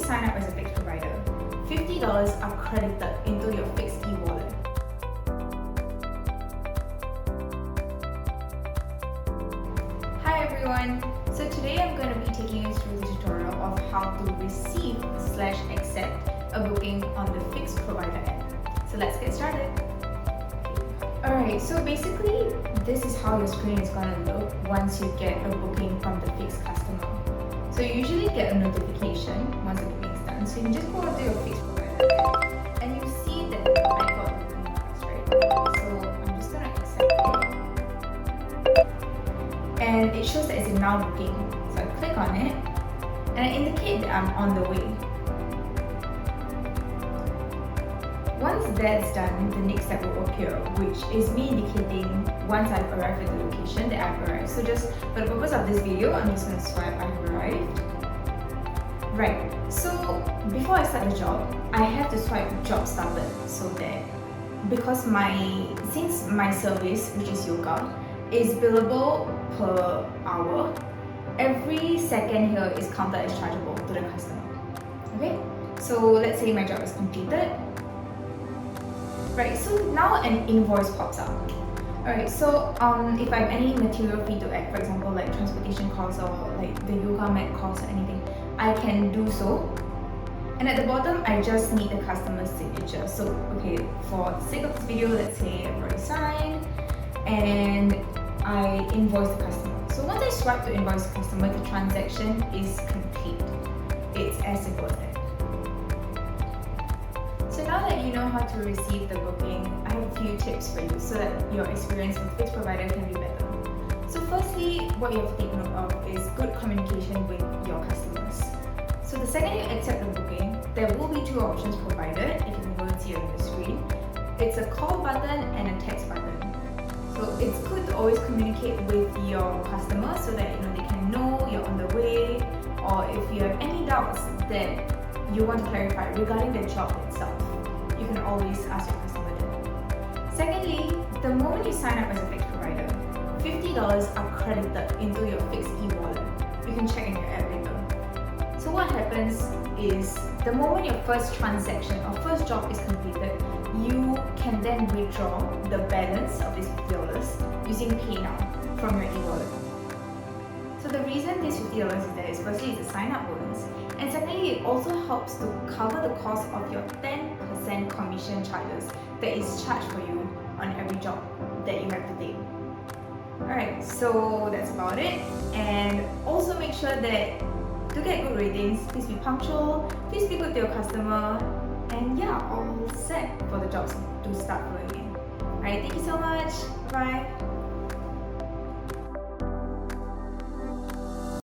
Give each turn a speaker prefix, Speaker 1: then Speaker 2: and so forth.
Speaker 1: sign up as a Phix provider, $50 are credited into your Phix e-wallet. Hi everyone! So today I'm going to be taking you through the tutorial of how to receive/accept a booking on the Phix Provider app. So let's get started. Alright, so basically this is how your screen is going to look once you get a booking from the Phix customer. So you usually get a notification once the booking is done. So you can just go onto your Phix Provider app and you see that I got the booking first, right? So I'm just going to accept it. And it shows that it's a now booking. So I click on it and I indicate that I'm on the way. Once that's done, the next step will appear, which is me indicating once I've arrived at the location that I've arrived. So just for the purpose of this video, I'm just going to swipe I've arrived. Right, so before I start the job, I have to swipe job started, so that since my service, which is yoga, is billable per hour, every second here is counted as chargeable to the customer. Okay, so let's say my job is completed. Right, so now an invoice pops up. Alright, so if I have any material fee to add, for example like transportation costs or like the yoga mat costs or anything, I can do so. And at the bottom, I just need the customer's signature. So okay, for the sake of this video, let's say I've already signed and I invoice the customer. So once I swipe to invoice the customer, the transaction is complete. It's as simple as that. So now that you know how to receive the booking, I have a few tips for you so that your experience with Phix Provider can be better. So firstly, what you have to take note of is good communication with your customers. So the second you accept the booking, there will be two options provided, if you can go and see it on the screen. It's a call button and a text button. So it's good to always communicate with your customers so that they can know you're on the way, or if you have any doubts that you want to clarify regarding the job itself, you can always ask your customer that. Secondly, the moment you sign up as a Phix provider, $50 are credited into your Phix e-wallet. You can check in your app later. So what happens is, the moment your first transaction or first job is completed, you can then withdraw the balance of these $50 using PayNow from your e-wallet. So the reason this $50 is there is firstly it's a sign-up bonus, and secondly it also helps to cover the cost of your 10% commission charges that is charged for you on every job that you have to take. Alright, so that's about it. And also make sure that to get good ratings, please be punctual, please be good to your customer, and yeah, all set for the jobs to start flowing in. Alright, thank you so much. Bye.